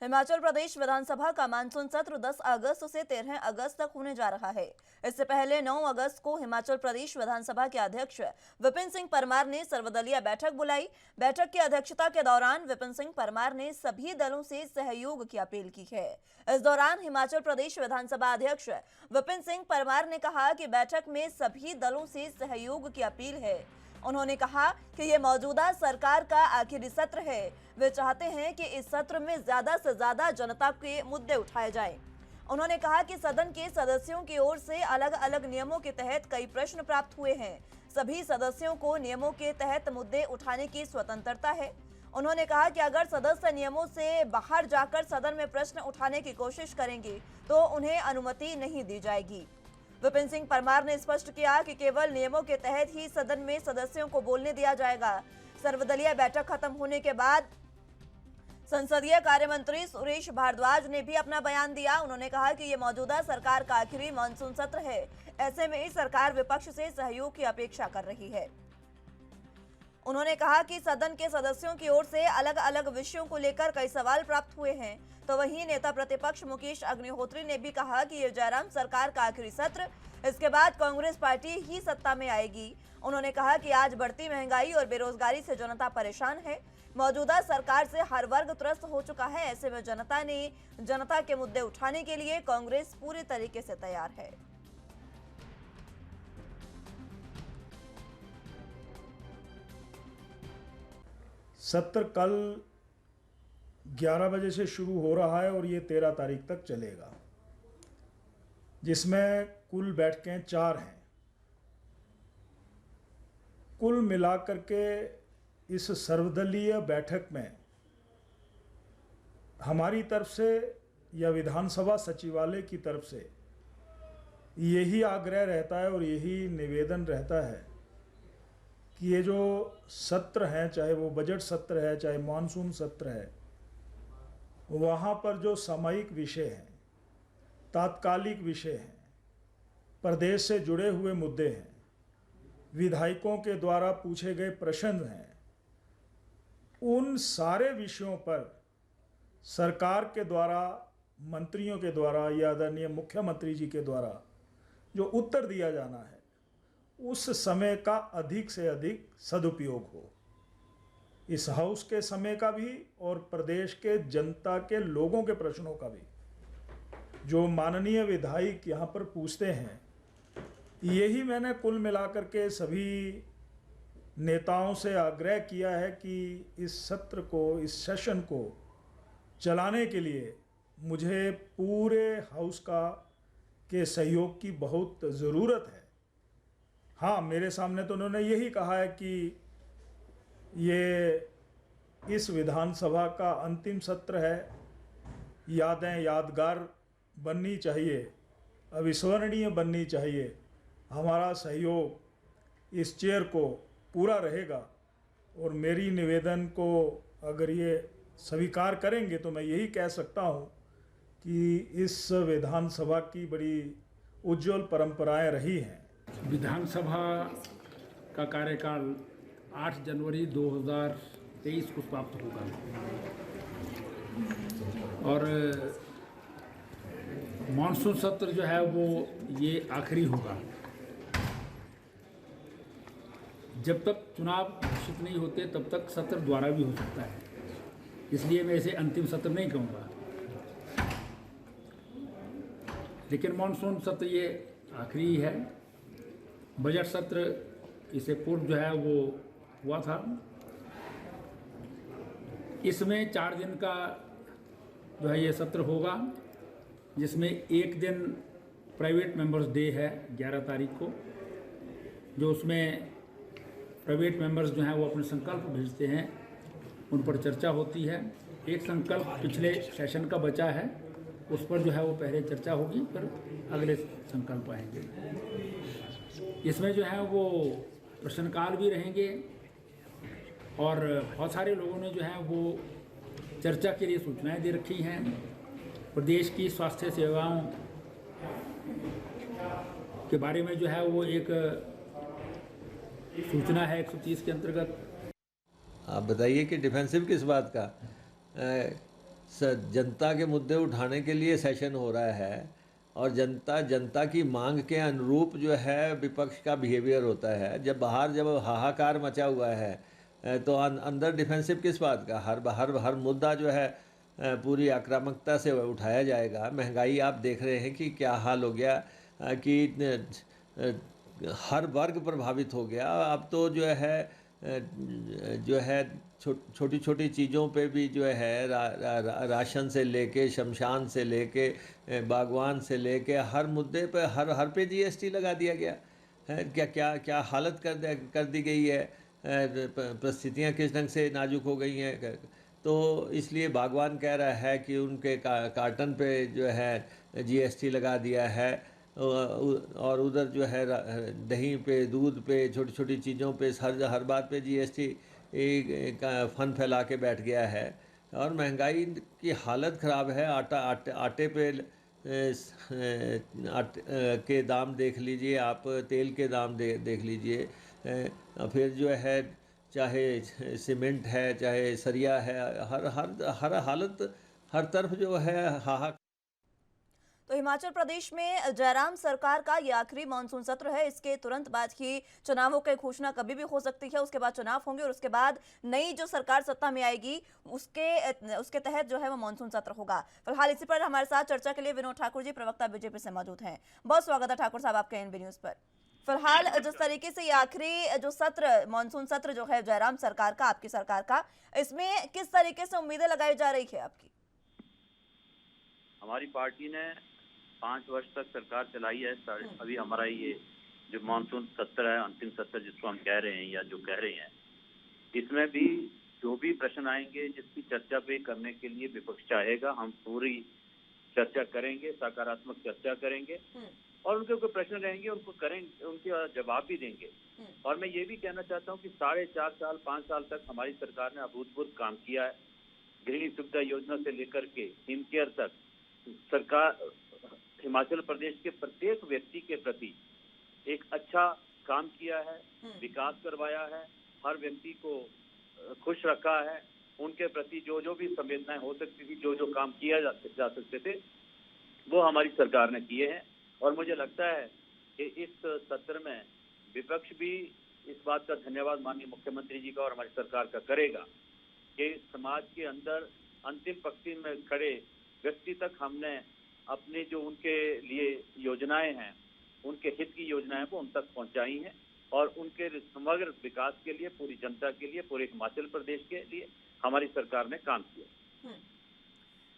हिमाचल प्रदेश विधानसभा का मानसून सत्र 10 अगस्त से 13 अगस्त तक होने जा रहा है। इससे पहले 9 अगस्त को हिमाचल प्रदेश विधानसभा के अध्यक्ष विपिन सिंह परमार ने सर्वदलीय बैठक बुलाई। बैठक की अध्यक्षता के दौरान विपिन सिंह परमार ने सभी दलों से सहयोग की अपील की है। इस दौरान हिमाचल प्रदेश विधानसभा अध्यक्ष विपिन सिंह परमार ने कहा कि बैठक में सभी दलों से सहयोग की अपील है। उन्होंने कहा कि ये मौजूदा सरकार का आखिरी सत्र है। वे चाहते हैं कि इस सत्र में ज्यादा से ज्यादा जनता के मुद्दे उठाए जाएं। उन्होंने कहा कि सदन के सदस्यों की ओर से अलग अलग नियमों के तहत कई प्रश्न प्राप्त हुए हैं। सभी सदस्यों को नियमों के तहत मुद्दे उठाने की स्वतंत्रता है। उन्होंने कहा कि अगर सदस्य नियमों से बाहर जाकर सदन में प्रश्न उठाने की कोशिश करेंगे तो उन्हें अनुमति नहीं दी जाएगी। विपिन सिंह परमार ने स्पष्ट किया कि केवल नियमों के तहत ही सदन में सदस्यों को बोलने दिया जाएगा। सर्वदलीय बैठक खत्म होने के बाद संसदीय कार्य मंत्री सुरेश भारद्वाज ने भी अपना बयान दिया। उन्होंने कहा कि ये मौजूदा सरकार का आखिरी मानसून सत्र है। ऐसे में सरकार विपक्ष से सहयोग की अपेक्षा कर रही है। उन्होंने कहा कि सदन के सदस्यों की ओर से अलग अलग विषयों को लेकर कई सवाल प्राप्त हुए हैं। तो वहीं नेता प्रतिपक्ष मुकेश अग्निहोत्री ने भी कहा कि ये जयराम सरकार का आखिरी सत्र, इसके बाद कांग्रेस पार्टी ही सत्ता में आएगी। उन्होंने कहा कि आज बढ़ती महंगाई और बेरोजगारी से जनता परेशान है। मौजूदा सरकार से हर वर्ग त्रस्त हो चुका है। ऐसे में जनता के मुद्दे उठाने के लिए कांग्रेस पूरी तरीके से तैयार है। सत्र कल 11 बजे से शुरू हो रहा है और ये 13 तारीख तक चलेगा, जिसमें कुल बैठकें 4 हैं। कुल मिलाकर के इस सर्वदलीय बैठक में हमारी तरफ से या विधानसभा सचिवालय की तरफ से यही आग्रह रहता है और यही निवेदन रहता है कि ये जो सत्र हैं, चाहे वो बजट सत्र है, चाहे मानसून सत्र है, वहाँ पर जो सामयिक विषय हैं, तात्कालिक विषय हैं, प्रदेश से जुड़े हुए मुद्दे हैं, विधायकों के द्वारा पूछे गए प्रश्न हैं, उन सारे विषयों पर सरकार के द्वारा, मंत्रियों के द्वारा या आदरणीय मुख्यमंत्री जी के द्वारा जो उत्तर दिया जाना है, उस समय का अधिक से अधिक सदुपयोग हो। इस हाउस के समय का भी और प्रदेश के जनता के लोगों के प्रश्नों का भी, जो माननीय विधायक यहाँ पर पूछते हैं, यही मैंने कुल मिलाकर के सभी नेताओं से आग्रह किया है कि इस सत्र को, इस सेशन को चलाने के लिए मुझे पूरे हाउस के सहयोग की बहुत ज़रूरत है। हाँ, मेरे सामने तो उन्होंने यही कहा है कि ये इस विधानसभा का अंतिम सत्र है, यादें यादगार बननी चाहिए, अविस्मरणीय बननी चाहिए। हमारा सहयोग इस चेयर को पूरा रहेगा और मेरी निवेदन को अगर ये स्वीकार करेंगे तो मैं यही कह सकता हूँ कि इस विधानसभा की बड़ी उज्जवल परंपराएं रही हैं। विधानसभा का कार्यकाल 8 जनवरी 2023 को समाप्त होगा और मानसून सत्र जो है वो ये आखिरी होगा। जब तक चुनाव घोषित नहीं होते तब तक सत्र दोबारा भी हो सकता है, इसलिए मैं इसे अंतिम सत्र नहीं कहूँगा। लेकिन मानसून सत्र ये आखिरी है। बजट सत्र इससे पूर्व जो है वो हुआ था। इसमें 4 दिन का जो है ये सत्र होगा, जिसमें एक दिन प्राइवेट मेंबर्स डे है 11 तारीख को, जो उसमें प्राइवेट मेंबर्स जो हैं वो अपने संकल्प भेजते हैं, उन पर चर्चा होती है। एक संकल्प पिछले सेशन का बचा है, उस पर जो है वो पहले चर्चा होगी, फिर अगले संकल्प आएंगे। इसमें जो है वो प्रश्नकाल भी रहेंगे और बहुत सारे लोगों ने जो है वो चर्चा के लिए सूचनाएं दे रखी हैं। प्रदेश की स्वास्थ्य सेवाओं के बारे में जो है वो एक सूचना है 130 के अंतर्गत। आप बताइए कि डिफेंसिव किस बात का? जनता के मुद्दे उठाने के लिए सेशन हो रहा है और जनता की मांग के अनुरूप जो है विपक्ष का बिहेवियर होता है। जब हाहाकार मचा हुआ है तो अंदर डिफेंसिव किस बात का? हर मुद्दा जो है पूरी आक्रामकता से उठाया जाएगा। महंगाई आप देख रहे हैं कि क्या हाल हो गया कि हर वर्ग प्रभावित हो गया। अब तो जो है छोटी छोटी चीज़ों पे भी जो है राशन से लेके शमशान से लेके बागवान से लेके हर मुद्दे पे हर पे जीएसटी लगा दिया गया है। क्या हालत कर दी गई है। परिस्थितियाँ किस ढंग से नाजुक हो गई हैं। तो इसलिए बागवान कह रहा है कि उनके कार्टन पे जो है जीएसटी लगा दिया है और उधर जो है दही पे दूध पे छोटी छोटी चीज़ों पे हर बात पे जीएसटी का फन फैला के बैठ गया है। और महंगाई की हालत ख़राब है। आटे पे के दाम देख लीजिए आप, तेल के दाम देख लीजिए। फिर जो है चाहे सीमेंट है चाहे सरिया है, हर हालत हर तरफ जो है हाहा। तो हिमाचल प्रदेश में जयराम सरकार का ये आखिरी मानसून सत्र है। इसके तुरंत बाद ही चुनावों की घोषणा कभी भी हो सकती है। उसके बाद चुनाव होंगे और उसके बाद नई जो सरकार सत्ता में आएगी उसके तहत जो है वो मानसून सत्र होगा। फिलहाल इसी पर हमारे साथ चर्चा के लिए विनोद ठाकुर जी, प्रवक्ता बीजेपी से मौजूद हैं। बहुत स्वागत है ठाकुर साहब आपके एनबी न्यूज पर। फिलहाल जिस तरीके से ये आखिरी जो सत्र मानसून सत्र जो है जयराम सरकार का, आपकी सरकार का, इसमें किस तरीके से उम्मीदें लगाई जा रही है आपकी? हमारी पार्टी ने 5 वर्ष तक सरकार चलाई है। अभी हमारा ये जो मानसून सत्र है, अंतिम सत्र जिसको हम कह रहे हैं या जो कह रहे हैं, इसमें भी जो भी प्रश्न आएंगे जिसकी चर्चा पे करने के लिए विपक्ष चाहेगा, हम पूरी चर्चा करेंगे, सकारात्मक चर्चा करेंगे और उनके कोई प्रश्न रहेंगे उनको करेंगे, उनके जवाब भी देंगे। और मैं ये भी कहना चाहता हूँ कि 4.5 साल 5 साल तक हमारी सरकार ने अभूतपूर्व काम किया है। गृहिणी सुविधा योजना से लेकर के हिम केयर तक सरकार हिमाचल प्रदेश के प्रत्येक व्यक्ति के प्रति एक अच्छा काम किया है, विकास करवाया है, हर व्यक्ति को खुश रखा है। उनके प्रति जो जो भी संवेदनाएं हो सकती थी, जो जो काम किया जा सकते थे, वो हमारी सरकार ने किए हैं। और मुझे लगता है कि इस सत्र में विपक्ष भी इस बात का धन्यवाद माननीय मुख्यमंत्री जी का और हमारी सरकार का करेगा कि समाज के अंदर अंतिम पंक्ति में खड़े व्यक्ति तक हमने अपनी जो उनके लिए योजनाएं हैं, उनके हित की योजनाएं वो उन तक पहुंचाई हैं और उनके समग्र विकास के लिए, पूरी जनता के लिए, पूरे हिमाचल प्रदेश के लिए हमारी सरकार ने काम किया।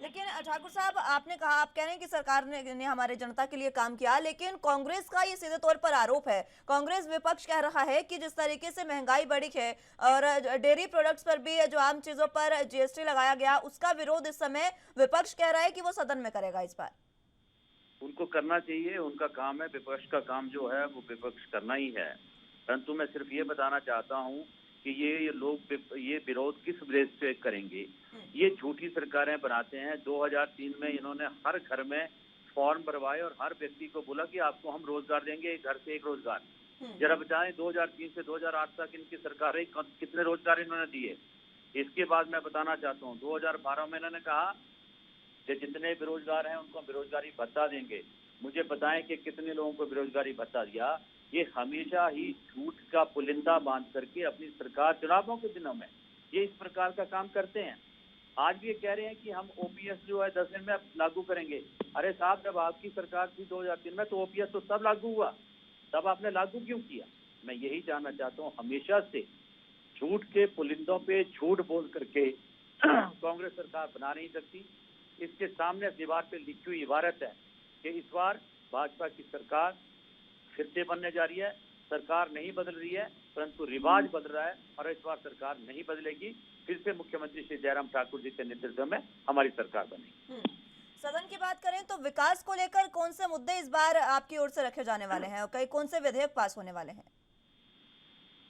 लेकिन ठाकुर साहब, आपने कहा, आप कह रहे हैं कि सरकार ने हमारे जनता के लिए काम किया, लेकिन कांग्रेस का ये सीधे तौर पर आरोप है, कांग्रेस विपक्ष कह रहा है कि जिस तरीके से महंगाई बढ़ी है और डेयरी प्रोडक्ट्स पर भी जो आम चीजों पर जीएसटी लगाया गया, उसका विरोध इस समय विपक्ष कह रहा है कि वो सदन में करेगा इस बार। उनको करना चाहिए, उनका काम है, विपक्ष का काम जो है वो विपक्ष करना ही है। परंतु मैं सिर्फ ये बताना चाहता हूँ कि ये लोग ये विरोध किस बेस पे करेंगे। ये झूठी सरकारें बनाते हैं। 2003 में इन्होंने हर घर में फॉर्म भरवाए और हर व्यक्ति को बोला कि आपको हम रोजगार देंगे, एक घर से एक रोजगार। जरा बताएं 2003 से 2008 तक इनकी सरकारें कितने रोजगार इन्होंने दिए। इसके बाद मैं बताना चाहता हूँ 2012 में इन्होंने कहा कि जितने बेरोजगार हैं उनको बेरोजगारी भत्ता देंगे। मुझे बताएं कि कितने लोगों को बेरोजगारी भत्ता दिया। ये हमेशा ही झूठ का पुलिंदा बांध करके अपनी सरकार चुनावों के दिनों में ये इस प्रकार का काम करते हैं। आज भी ये कह रहे हैं कि हम ओपीएस जो है 10 दिन में लागू करेंगे। अरे साहब, जब आपकी सरकार थी 2003 में तो ओपीएस तो तब लागू हुआ, तब आपने लागू क्यों किया? मैं यही जानना चाहता हूँ। हमेशा से झूठ के पुलिंदों पे झूठ बोल करके कांग्रेस सरकार बना नहीं सकती। इसके सामने दीवार पे लिखी हुई इबारत है कि इस बार भाजपा की सरकार फिर से बनने जा रही है। सरकार नहीं बदल रही है, परंतु रिवाज बदल रहा है और इस बार सरकार नहीं बदलेगी। फिर से मुख्यमंत्री श्री जयराम ठाकुर जी के नेतृत्व में हमारी सरकार बनेगी। सदन की बात करें तो विकास को लेकर कौन से मुद्दे इस बार आपकी ओर से रखे जाने वाले हैं और कौन से विधेयक पास होने वाले हैं?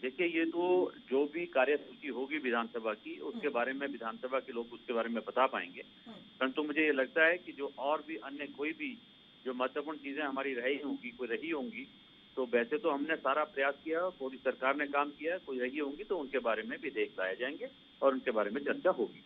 देखिए, ये तो जो भी कार्यसूची होगी विधानसभा की, उसके बारे में विधानसभा के लोग उसके बारे में बता पाएंगे। परंतु मुझे ये लगता है कि जो और भी अन्य कोई भी जो महत्वपूर्ण चीजें हमारी रही होंगी, तो वैसे तो हमने सारा प्रयास किया है, पूरी सरकार ने काम किया है। कोई रही होंगी तो उनके बारे में भी देख लाए जाएंगे और उनके बारे में चर्चा होगी।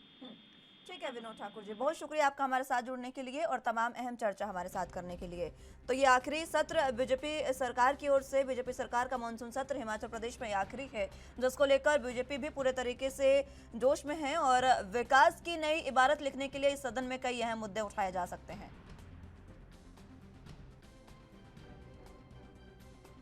ठीक ठीक है विनोद ठाकुर जी, बहुत शुक्रिया आपका हमारे साथ जुड़ने के लिए और तमाम अहम चर्चा हमारे साथ करने के लिए। तो ये आखिरी सत्र बीजेपी सरकार की ओर से, बीजेपी सरकार का मानसून सत्र हिमाचल प्रदेश में आखिरी है, जिसको लेकर बीजेपी भी पूरे तरीके से जोश में है और विकास की नई इबारत लिखने के लिए इस सदन में कई अहम मुद्दे उठाए जा सकते हैं।